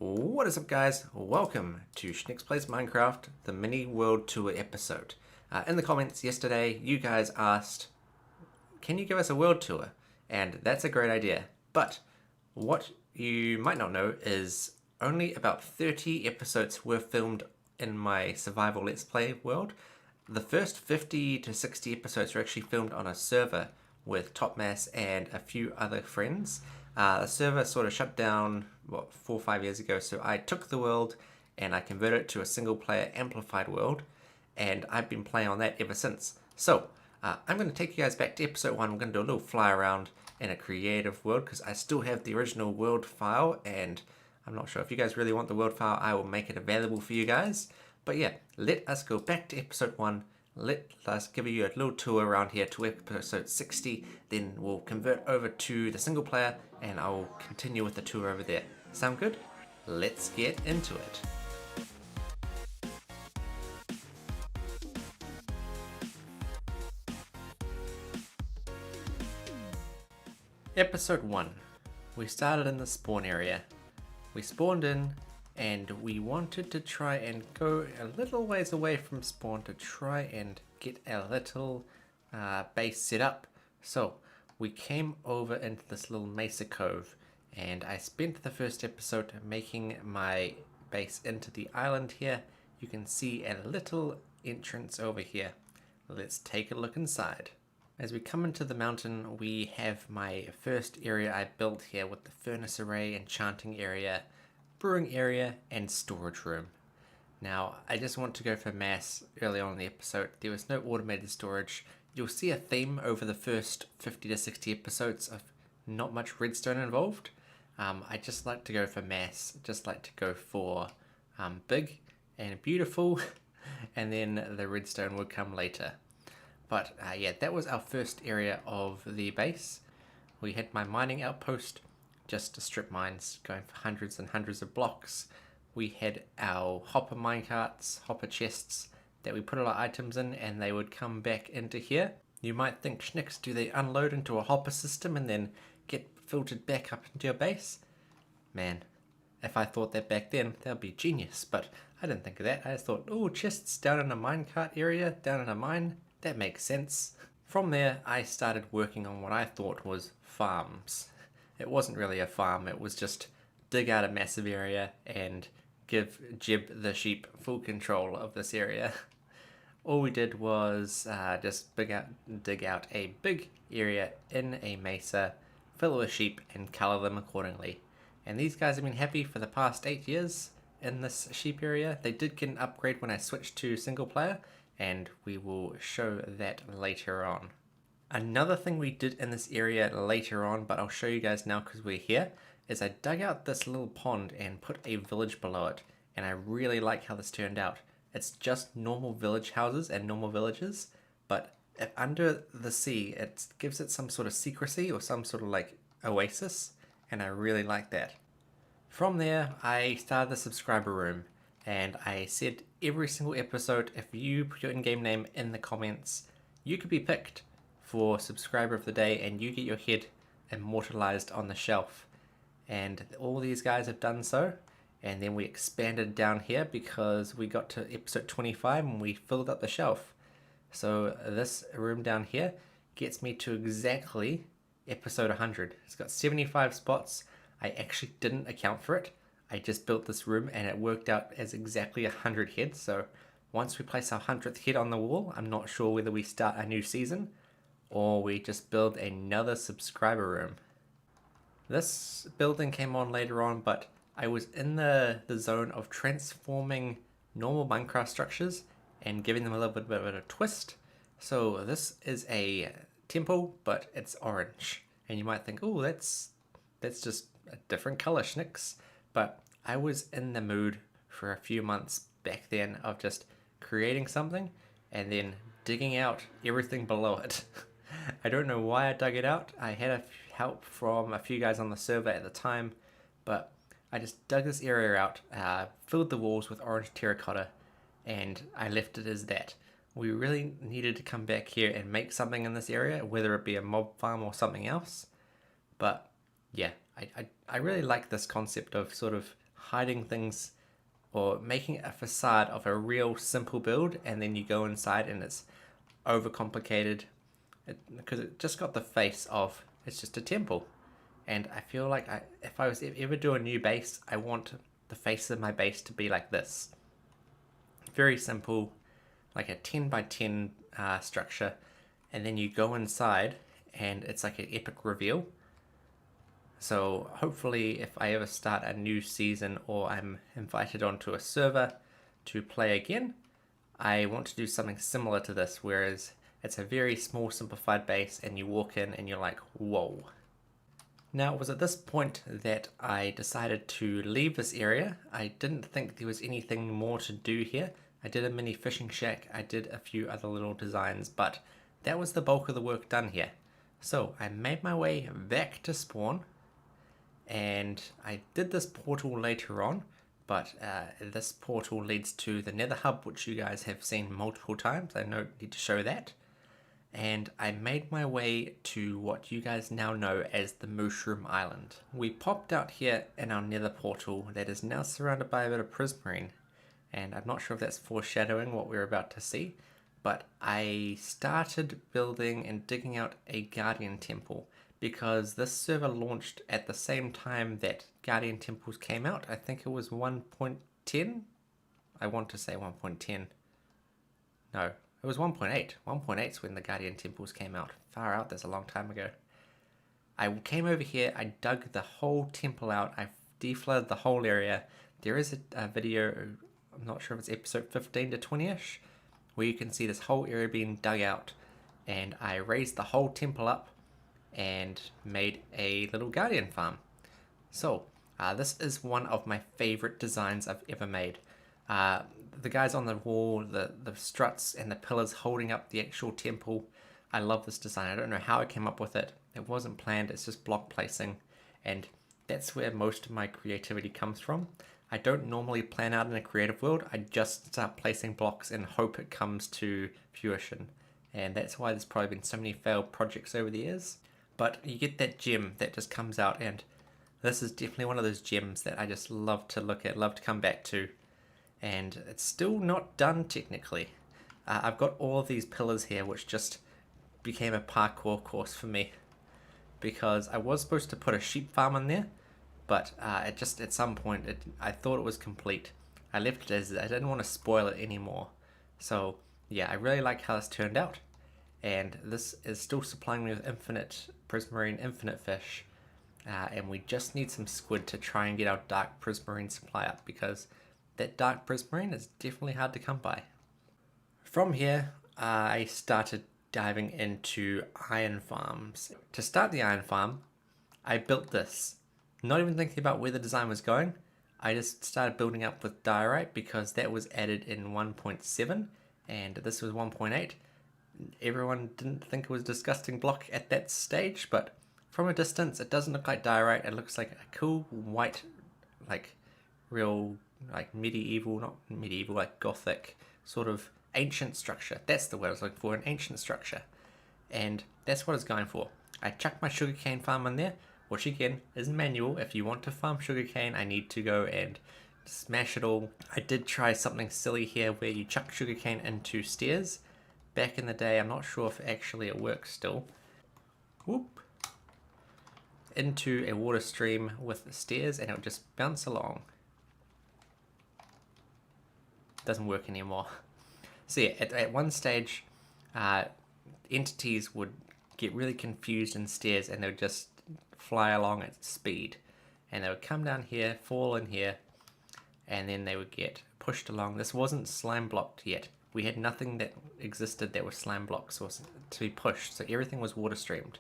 What is up, guys? Welcome to Schnicks Plays Minecraft, the mini world tour episode. In the comments yesterday, you guys asked, can you give us a world tour? And that's a great idea. But what you might not know is only about 30 episodes were filmed in my survival Let's Play world. The first 50 to 60 episodes were actually filmed on a server with Topmass and a few other friends. The server sort of shut down, 4 or 5 years ago, so I took the world and I converted it to a single player amplified world, and I've been playing on that ever since. So, I'm going to take you guys back to episode 1. I'm going to do a little fly around in a creative world because I still have the original world file, and I'm not sure if you guys really want the world file, I will make it available for you guys. But yeah, let us go back to episode 1. Let us give you a little tour around here to episode 60, then we'll convert over to the single player and I will continue with the tour over there. Sound good? Let's get into it. Episode 1. We started in the spawn area. We spawned in and we wanted to try and go a little ways away from spawn to try and get a little base set up. So we came over into this little mesa cove, and I spent the first episode making my base into the island here. You can see a little entrance over here. Let's take a look inside. As we come into the mountain, we have my first area I built here with the furnace array, enchanting area, brewing area, and storage room. Now, I just want to go for mass early on in the episode. There was no automated storage. You'll see a theme over the first 50 to 60 episodes of not much redstone involved. I just like to go for mass, just like to go for big and beautiful, and then the redstone would come later. But yeah, that was our first area of the base. We had my mining outpost, just strip mines going for hundreds and hundreds of blocks. We had our hopper minecarts, hopper chests that we put all our items in, and they would come back into here. You might think, Schnicks, do they unload into a hopper system and then get filtered back up into your base? Man, if I thought that back then, that would be genius, but I didn't think of that. I just thought, oh, chests down in a minecart area, down in a mine, that makes sense. From there, I started working on what I thought was farms. It wasn't really a farm, it was just dig out a massive area and give Jib the sheep full control of this area. All we did was just dig out a big area in a mesa, fill it with sheep, and colour them accordingly. And these guys have been happy for the past 8 years in this sheep area. They did get an upgrade when I switched to single player, and we will show that later on. Another thing we did in this area later on, but I'll show you guys now because we're here, is I dug out this little pond and put a village below it. And I really like how this turned out. It's just normal village houses and normal villages, but under the sea, it gives it some sort of secrecy or some sort of like oasis, and I really like that. From there, I started the subscriber room, and I said every single episode, if you put your in-game name in the comments, you could be picked for subscriber of the day and you get your head immortalized on the shelf. And all these guys have done so, and then we expanded down here because we got to episode 25 and we filled up the shelf. So this room down here gets me to exactly episode 100. It's got 75 spots. I actually didn't account for it. I just built this room and it worked out as exactly 100 heads. So once we place our 100th head on the wall, I'm not sure whether we start a new season or we just build another subscriber room. This building came on later on, but I was in the zone of transforming normal Minecraft structures and giving them a little bit of a twist. So this is a temple, but it's orange. And you might think, oh, that's just a different color, Schnicks. But I was in the mood for a few months back then of just creating something and then digging out everything below it. I don't know why I dug it out. I had help from a few guys on the server at the time, but I just dug this area out, filled the walls with orange terracotta, and I left it as that. We really needed to come back here and make something in this area, whether it be a mob farm or something else. But yeah, I really like this concept of sort of hiding things or making a facade of a real simple build, and then you go inside and it's overcomplicated because it just got the face of it's just a temple. And I feel like if I was ever do a new base, I want the face of my base to be like this. Very simple, like a 10 by 10 structure, and then you go inside and it's like an epic reveal. So hopefully if I ever start a new season or I'm invited onto a server to play again, I want to do something similar to this, whereas it's a very small simplified base and you walk in and you're like, whoa. Now it was at this point that I decided to leave this area. I didn't think there was anything more to do here. I did a mini fishing shack, I did a few other little designs, but that was the bulk of the work done here. So I made my way back to spawn, and I did this portal later on, but this portal leads to the Nether Hub, which you guys have seen multiple times. I don't need to show that. And I made my way to what you guys now know as the Mushroom Island. We popped out here in our Nether portal that is now surrounded by a bit of prismarine, and I'm not sure if that's foreshadowing what we're about to see, but I started building and digging out a Guardian Temple because this server launched at the same time that Guardian Temples came out. I think it was 1.10? I want to say 1.10. No, it was 1.8. 1.8 is when the Guardian Temples came out. Far out, that's a long time ago. I came over here, I dug the whole temple out, I deflooded the whole area. There is a video, I'm not sure if it's episode 15 to 20ish, where you can see this whole area being dug out, and I raised the whole temple up and made a little Guardian farm. So this is one of my favorite designs I've ever made. The guys on the wall, the struts and the pillars holding up the actual temple, I love this design. I don't know how I came up with it. It wasn't planned, it's just block placing, and that's where most of my creativity comes from. I don't normally plan out in a creative world, I just start placing blocks and hope it comes to fruition. And that's why there's probably been so many failed projects over the years. But you get that gem that just comes out, and this is definitely one of those gems that I just love to look at, love to come back to. And it's still not done technically. I've got all of these pillars here, which just became a parkour course for me, because I was supposed to put a sheep farm in there, but it just at some point I thought it was complete. I left it as I didn't want to spoil it anymore. So yeah, I really like how this turned out, and this is still supplying me with infinite prismarine, infinite fish, and we just need some squid to try and get our dark prismarine supply up, because that dark prismarine is definitely hard to come by. From here, I started diving into iron farms. To start the iron farm, I built this. Not even thinking about where the design was going, I just started building up with diorite because that was added in 1.7 and this was 1.8. Everyone didn't think it was a disgusting block at that stage, but from a distance it doesn't look like diorite, it looks like a cool white, like real, like medieval, not medieval, like gothic, sort of ancient structure. That's the word I was looking for, an ancient structure. And that's what I was going for. I chucked my sugarcane farm in there, which again is manual. If you want to farm sugarcane, I need to go and smash it all. I did try something silly here where you chuck sugarcane into stairs. Back in the day, I'm not sure if actually it works still. Whoop. Into a water stream with the stairs and it'll just bounce along. Doesn't work anymore. So yeah, at one stage, entities would get really confused in stairs and they would just fly along at speed. And they would come down here, fall in here, and then they would get pushed along. This wasn't slime blocked yet. We had nothing that existed that was slime blocks or to be pushed, so everything was water streamed.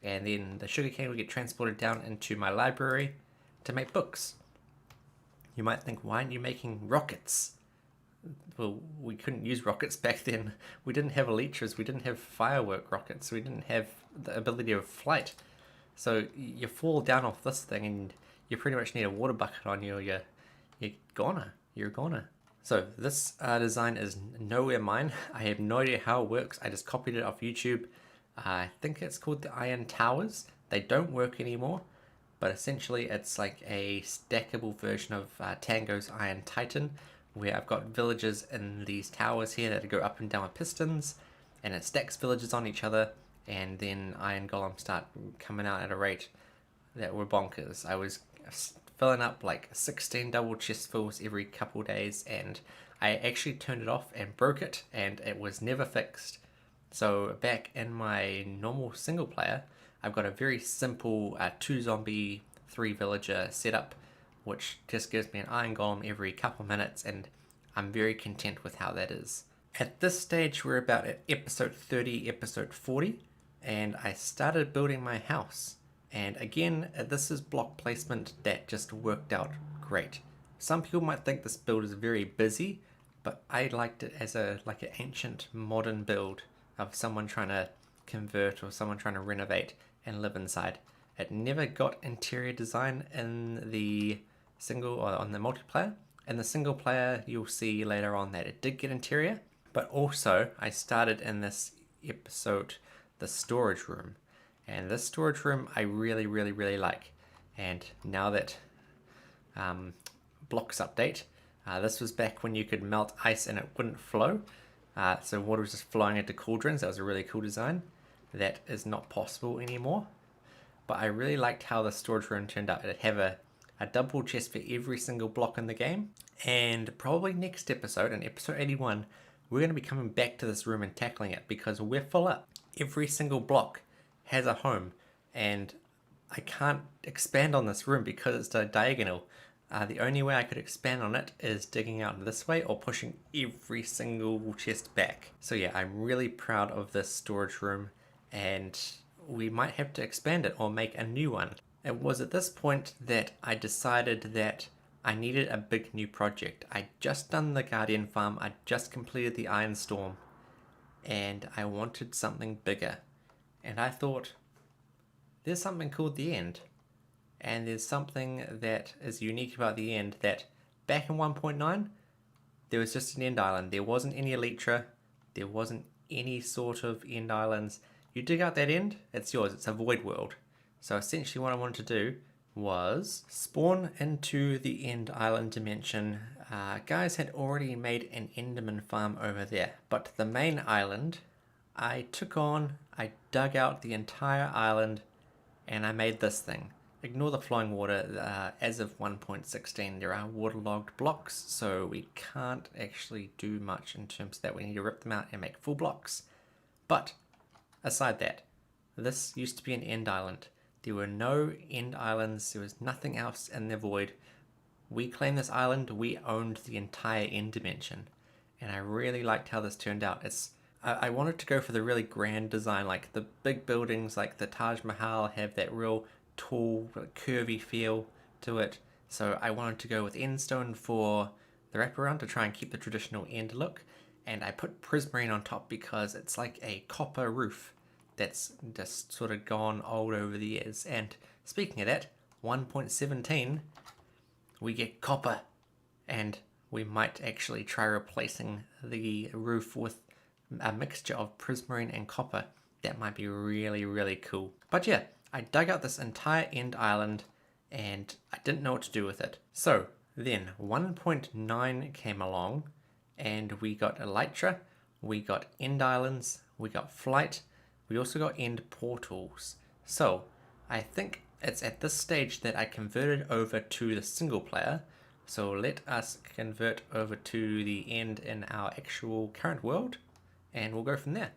And then the sugarcane would get transported down into my library to make books. You might think, why aren't you making rockets? Well, we couldn't use rockets back then. We didn't have elytras, we didn't have firework rockets, we didn't have the ability of flight. So you fall down off this thing and you pretty much need a water bucket on you, or you're goner. So this design is nowhere mine. I have no idea how it works. I just copied it off YouTube. I think it's called the Iron Towers. They don't work anymore, but essentially it's like a stackable version of Tango's Iron Titan, where I've got villages in these towers here that go up and down with pistons, and it stacks villages on each other, and then Iron Golems start coming out at a rate that were bonkers. I was filling up like 16 double chest fills every couple days, and I actually turned it off and broke it, and it was never fixed. So back in my normal single player, I've got a very simple 2 zombie, 3 villager setup, which just gives me an iron golem every couple minutes, and I'm very content with how that is. At this stage, we're about at episode 30, episode 40, and I started building my house. And again, this is block placement that just worked out great. Some people might think this build is very busy, but I liked it as like an ancient modern build of someone trying to convert or someone trying to renovate and live inside. It never got interior design in the single or on the multiplayer. In the single player, you'll see later on that it did get interior, but also I started in this episode the storage room. And this storage room I really, really, really like. And now that blocks update, this was back when you could melt ice and it wouldn't flow. So water was just flowing into cauldrons. That was a really cool design. That is not possible anymore. But I really liked how the storage room turned out. It'd have a double chest for every single block in the game. And probably next episode, in episode 81, we're going to be coming back to this room and tackling it because we're full up. Every single block has a home, and I can't expand on this room because it's a diagonal. The only way I could expand on it is digging out this way or pushing every single chest back. So yeah, I'm really proud of this storage room, and we might have to expand it or make a new one. It was at this point that I decided that I needed a big new project. I'd just done the Guardian farm, I'd just completed the Iron Storm, and I wanted something bigger. And I thought, there's something called the End. And there's something that is unique about the End, that back in 1.9, there was just an End Island. There wasn't any Elytra, there wasn't any sort of End Islands. You dig out that end, it's yours, it's a void world. So essentially what I wanted to do was spawn into the End Island dimension. Guys had already made an Enderman farm over there, but the main island, I dug out the entire island, and I made this thing. Ignore the flowing water. As of 1.16, there are waterlogged blocks, so we can't actually do much in terms of that. We need to rip them out and make full blocks. But aside that, this used to be an end island. There were no end islands. There was nothing else in the void. We claimed this island. We owned the entire end dimension, and I really liked how this turned out. I wanted to go for the really grand design, like the big buildings like the Taj Mahal have that real tall, curvy feel to it. So I wanted to go with end stone for the wraparound to try and keep the traditional end look. And I put prismarine on top because it's like a copper roof that's just sort of gone old over the years. And speaking of that, 1.17, we get copper. And we might actually try replacing the roof with a mixture of prismarine and copper. That might be really, really cool. But yeah, I dug out this entire end island and I didn't know what to do with it. So then 1.9 came along and we got Elytra, we got end islands, we got flight, we also got end portals. So I think it's at this stage that I converted over to the single player. So let us convert over to the end in our actual current world, and we'll go from there.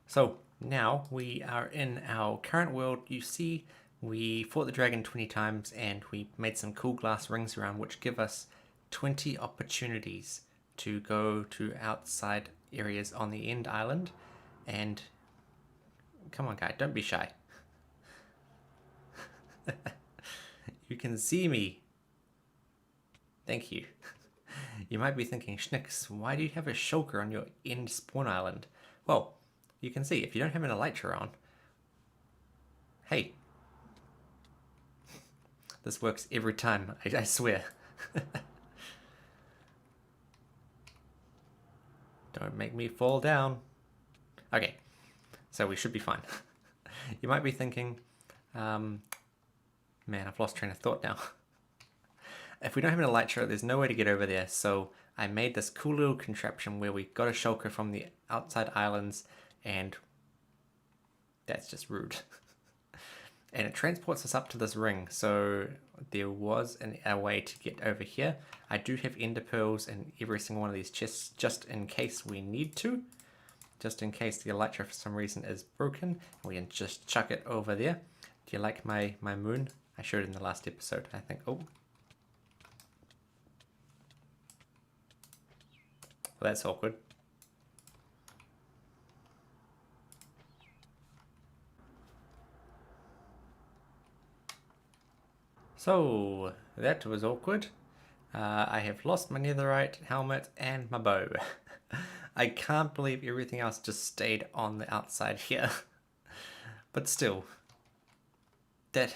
So now we are in our current world. You see we fought the dragon 20 times and we made some cool glass rings around, which give us 20 opportunities to go to outside areas on the end island. And come on guy, don't be shy. You can see me. Thank you. You might be thinking, Schnicks, why do you have a shulker on your end spawn island? Well, you can see if you don't have an elytra on. Hey, this works every time, I swear. Don't make me fall down. Okay, so we should be fine. You might be thinking, Man, I've lost train of thought now. If we don't have an elytra, there's no way to get over there, so I made this cool little contraption where we got a shulker from the outside islands, and that's just rude. And it transports us up to this ring, so there was a way to get over here. I do have ender pearls in every single one of these chests, just in case we need to. Just in case the elytra for some reason is broken, we can just chuck it over there. Do you like my moon? I showed it in the last episode, I think. Oh. Well, that's awkward. So, that was awkward. I have lost my netherite helmet and my bow. I can't believe everything else just stayed on the outside here. But still, that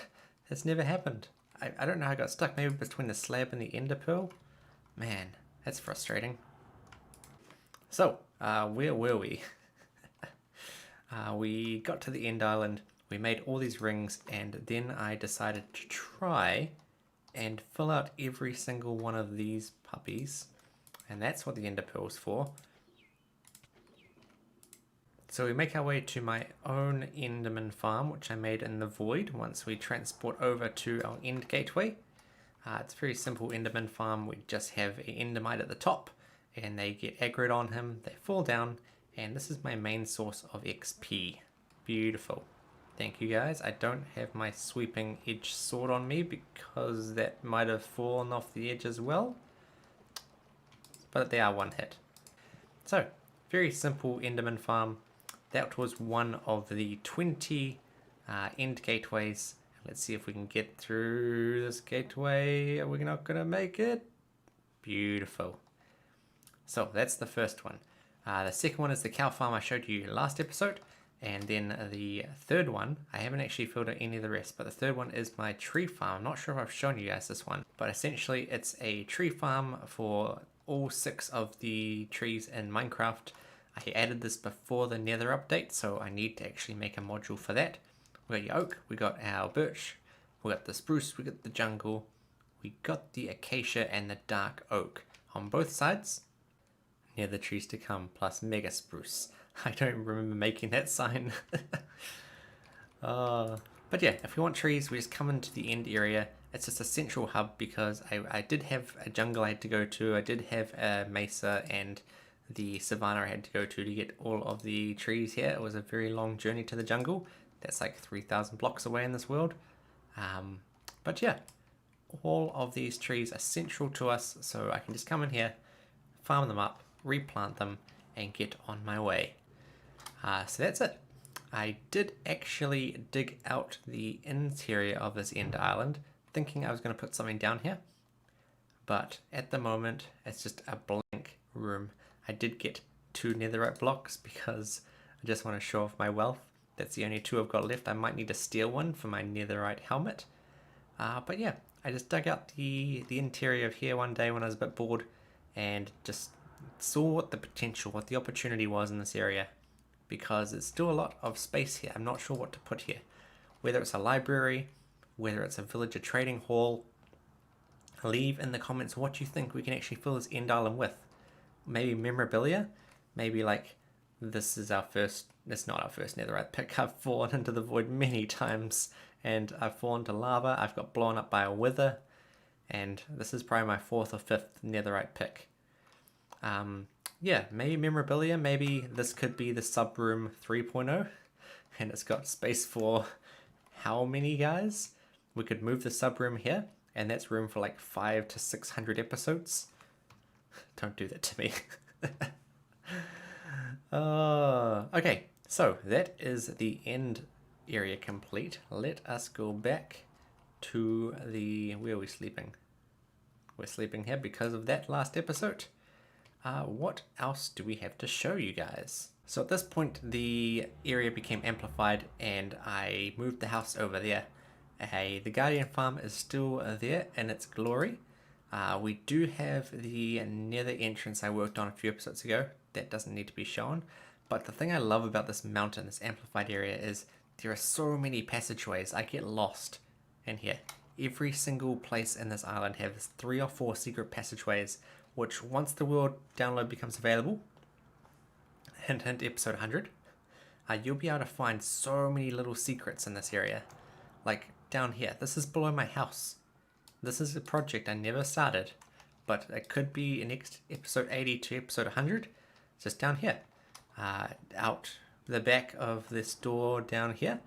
has never happened. I don't know how I got stuck, maybe between the slab and the ender pearl? Man, that's frustrating. So, where were we? We got to the end island, we made all these rings, and then I decided to try and fill out every single one of these puppies. And that's what the ender pearl's for. So we make our way to my own enderman farm, which I made in the void once we transport over to our end gateway. It's a very simple enderman farm. We just have an endermite at the top, and they get aggroed on him, they fall down, and this is my main source of XP. Beautiful. Thank you guys. I don't have my sweeping edge sword on me because that might have fallen off the edge as well, but they are one hit. So, very simple enderman farm. That was one of the 20 end gateways. Let's see if we can get through this gateway. Are we not going to make it? Beautiful. So that's the first one. The second one is the cow farm I showed you last episode. And then the third one, I haven't actually filled out any of the rest, but the third one is my tree farm. I'm not sure if I've shown you guys this one, but essentially it's a tree farm for all 6 of the trees in Minecraft. I added this before the Nether update, so I need to actually make a module for that. We got the oak, we got our birch, we got the spruce, we got the jungle, we got the acacia and the dark oak on both sides. Nether trees to come plus mega spruce. I don't remember making that sign. But yeah, if we want trees, we just come into the end area. It's just a central hub because I did have a jungle I had to go to. I did have a mesa and the savanna I had to go to get all of the trees here. It was a very long journey to the jungle. That's like 3,000 blocks away in this world. But yeah, all of these trees are central to us, so I can just come in here, farm them up, replant them, and get on my way. So that's it. I did actually dig out the interior of this end island, thinking I was going to put something down here. But at the moment, it's just a blank room. I did get 2 netherite blocks because I just want to show off my wealth. That's the only 2 I've got left. I might need to steal one for my netherite helmet. But yeah, I just dug out the interior of here one day when I was a bit bored and just saw what the potential, what the opportunity was in this area, because there's still a lot of space here. I'm not sure what to put here. Whether it's a library, whether it's a villager trading hall, leave in the comments what you think we can actually fill this end island with. Maybe memorabilia, maybe like this is our first, it's not our first netherite pick. I've fallen into the void many times and I've fallen to lava. I've got blown up by a wither, and this is probably my 4th or 5th netherite pick. Yeah, maybe memorabilia, maybe this could be the subroom 3.0 and it's got space for how many guys? We could move the subroom here and that's room for like 500 to 600 episodes. Don't do that to me. Okay, so that is the end area complete. Let us go back to the... where are we sleeping? We're sleeping here because of that last episode. What else do we have to show you guys? So at this point the area became amplified and I moved the house over there. The Guardian farm is still there in its glory. We do have the nether entrance I worked on a few episodes ago. That doesn't need to be shown. But the thing I love about this mountain, this amplified area, is there are so many passageways. I get lost in here. every single place in this island has 3 or 4 secret passageways, which once the world download becomes available, hint hint episode 100, you'll be able to find so many little secrets in this area. Like down here, this is below my house. This is a project I never started, but it could be in episode 80 to episode 100, just down here. Out the back of this door down here,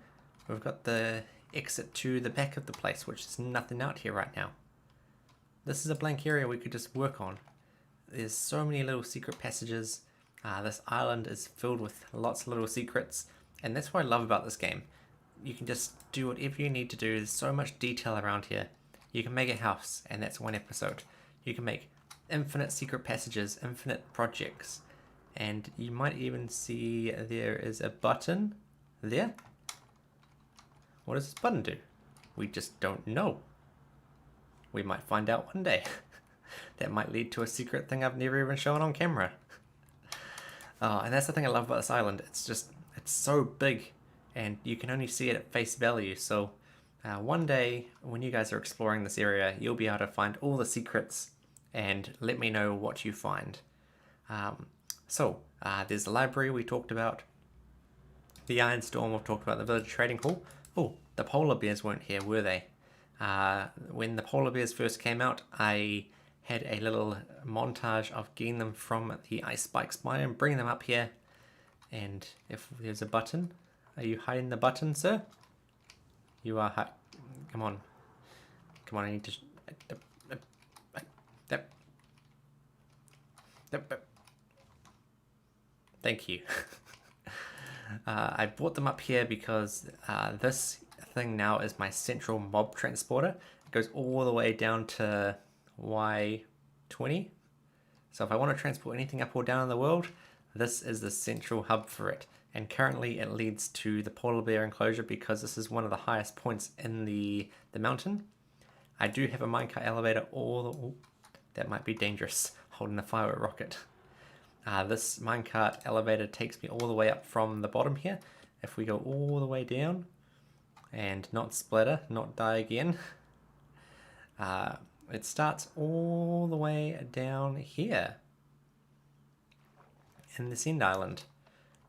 we've got the exit to the back of the place, which is nothing out here right now. This is a blank area we could just work on. There's so many little secret passages. This island is filled with lots of little secrets, and that's what I love about this game. You can just do whatever you need to do. There's so much detail around here. You can make a house, and that's one episode. You can make infinite secret passages, infinite projects, and you might even see there is a button there. What does this button do? We just don't know. We might find out one day. That might lead to a secret thing I've never even shown on camera. And that's the thing I love about this island. It's so big, and you can only see it at face value. So one day, when you guys are exploring this area, you'll be able to find all the secrets and let me know what you find. There's the library we talked about. The Iron Storm, we've talked about the village trading hall. Oh, the polar bears weren't here, were they? When the polar bears first came out, I had a little montage of getting them from the ice spikes biome, bringing them up here. And if there's a button, are you hiding the button, sir? You are. Come on, I need to. Thank you. I brought them up here because this thing now is my central mob transporter. It goes all the way down to Y20. So if I want to transport anything up or down in the world, this is the central hub for it. And currently it leads to the polar bear enclosure because this is one of the highest points in the mountain. I do have a minecart elevator that might be dangerous, holding a firework rocket. This minecart elevator takes me all the way up from the bottom here. If we go all the way down and not splatter, not die again, it starts all the way down here in this end island.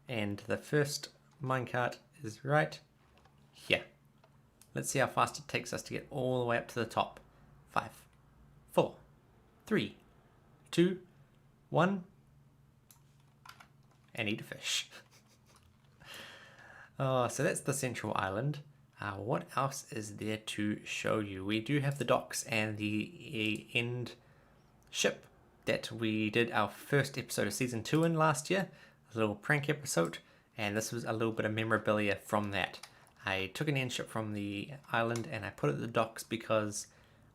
And the first minecart is right here. Let's see how fast it takes us to get all the way up to the top. 5, 4, 3, 2, 1. And eat a fish. So that's the central island. What else is there to show you? We do have the docks and the end ship that we did our first episode of season 2 in last year. A little prank episode, and this was a little bit of memorabilia from that. I took an end ship from the island and I put it at the docks because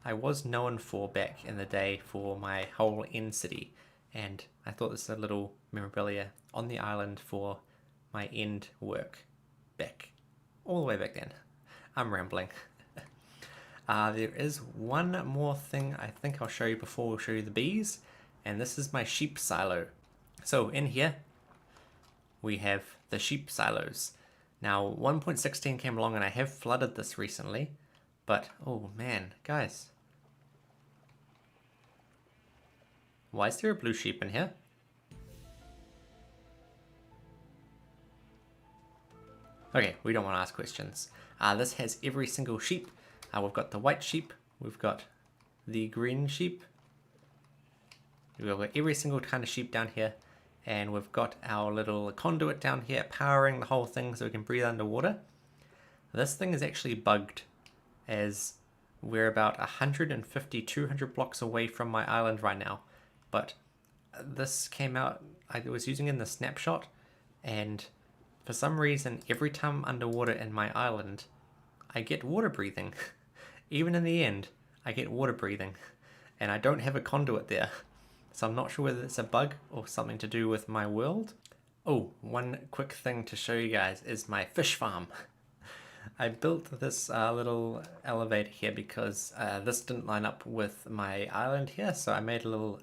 I was known for back in the day for my whole end city, and I thought this was a little memorabilia on the island for my end work back, all the way back then. I'm rambling. There is one more thing I think I'll show you before we'll show you the bees, and this is my sheep silo. So in here, we have the sheep silos. Now 1.16 came along and I have flooded this recently, but oh man, guys. Why is there a blue sheep in here? Okay, we don't want to ask questions. This has every single sheep. We've got the white sheep, we've got the green sheep, we've got every single kind of sheep down here, and we've got our little conduit down here powering the whole thing so we can breathe underwater. This thing is actually bugged, as we're about 150, 200 blocks away from my island right now. But this came out, I was using it in the snapshot, and for some reason, every time I'm underwater in my island, I get water breathing. Even in the end, I get water breathing, and I don't have a conduit there. So I'm not sure whether it's a bug or something to do with my world. Oh, one quick thing to show you guys is my fish farm. I built this little elevator here because this didn't line up with my island here, so I made a little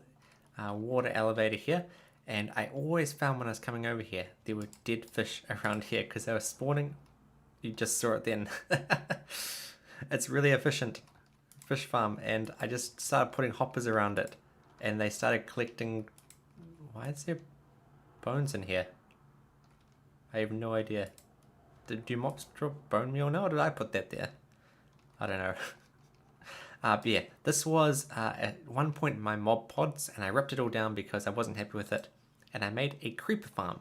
water elevator here, and I always found when I was coming over here there were dead fish around here because they were spawning. You just saw it then. It's really efficient. fish farm, and I just started putting hoppers around it, and they started collecting. Why is there bones in here? I have no idea. Do mobs drop bone meal now, or did I put that there? I don't know. But yeah, this was at one point my mob pods, and I ripped it all down because I wasn't happy with it, and I made a creeper farm.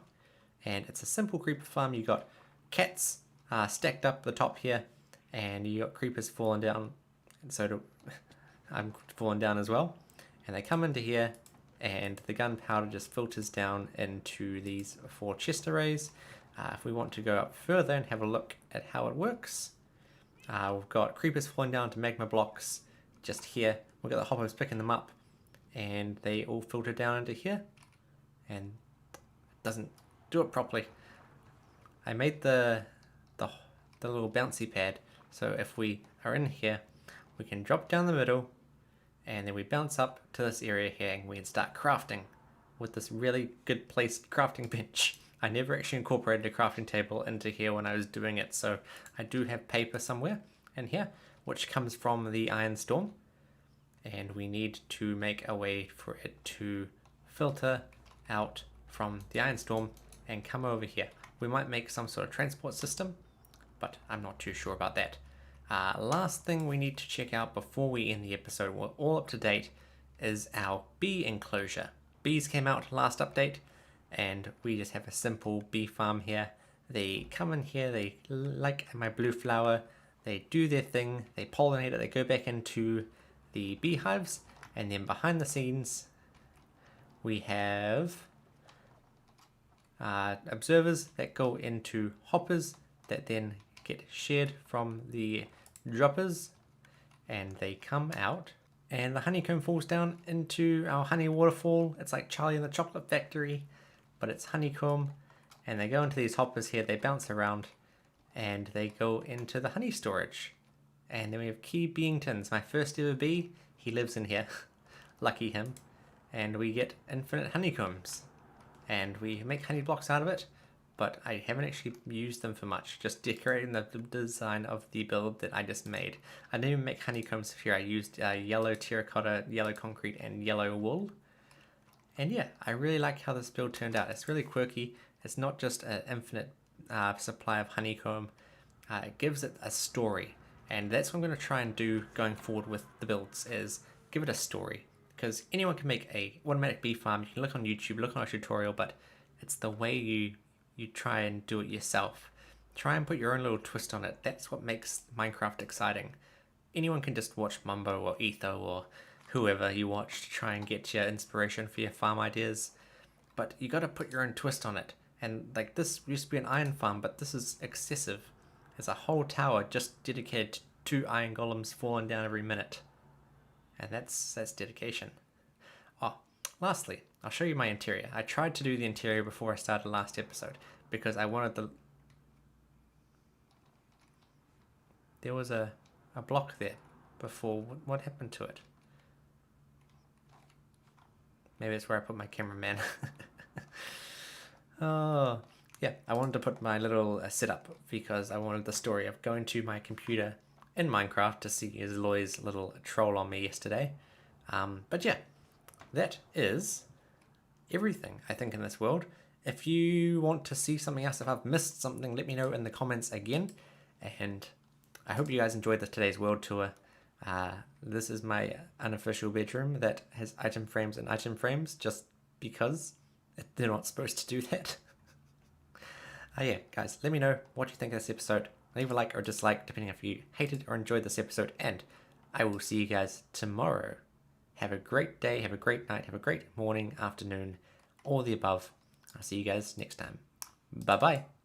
And it's a simple creeper farm. You got cats stacked up the top here, and you got creepers falling down, and so I'm falling down as well. And they come into here, and the gunpowder just filters down into these 4 chest arrays. If we want to go up further and have a look at how it works, we've got creepers falling down to magma blocks just here. We've got the hoppers picking them up, and they all filter down into here, and it doesn't do it properly. I made the little bouncy pad, so if we are in here, we can drop down the middle, and then we bounce up to this area here, and we can start crafting with this really good placed crafting bench. I never actually incorporated a crafting table into here when I was doing it, so I do have paper somewhere in here, which comes from the iron storm, and we need to make a way for it to filter out from the iron storm and come over here. We might make some sort of transport system, but I'm not too sure about that. Last thing we need to check out before we end the episode, we're all up to date, is our bee enclosure. Bees came out last update, and we just have a simple bee farm here. They come in here, they like my blue flower, they do their thing, they pollinate it, they go back into the beehives, and then behind the scenes we have observers that go into hoppers that then get shared from the droppers, and they come out, and the honeycomb falls down into our honey waterfall. It's like Charlie in the Chocolate Factory, but it's honeycomb, and they go into these hoppers here, they bounce around, and they go into the honey storage. And then we have Key Beingtons, my first ever bee. He lives in here. Lucky him. And we get infinite honeycombs, and we make honey blocks out of it, but I haven't actually used them for much, just decorating the design of the build that I just made. I didn't even make honeycombs here. I used yellow terracotta, yellow concrete, and yellow wool. And yeah, I really like how this build turned out. It's really quirky. It's not just an infinite supply of honeycomb. It gives it a story, and that's what I'm going to try and do going forward with the builds, is give it a story. Because anyone can make a automatic bee farm. You can look on YouTube, look on a tutorial, but it's the way you try and do it yourself. Try and put your own little twist on it. That's what makes Minecraft exciting. Anyone can just watch Mumbo or Etho or whoever you watch to try and get your inspiration for your farm ideas, but you got to put your own twist on it. And like, this used to be an iron farm, but this is excessive. There's a whole tower just dedicated to 2 iron golems falling down every minute, and that's dedication. Oh, lastly, I'll show you my interior. I tried to do the interior before I started last episode because I wanted there was a block there before. What happened to it? Maybe it's where I put my cameraman. Oh, yeah, I wanted to put my little setup because I wanted the story of going to my computer in Minecraft to see Eloy's little troll on me yesterday. But yeah, that is everything, I think, in this world. If you want to see something else, if I've missed something, let me know in the comments again. And I hope you guys enjoyed today's world tour. This is my unofficial bedroom that has item frames and item frames, just because they're not supposed to do that. Yeah, guys, let me know what you think of this episode. Leave a like or dislike, depending if you hated or enjoyed this episode, and I will see you guys tomorrow. Have a great day, have a great night, have a great morning, afternoon, all the above. I'll see you guys next time. Bye-bye.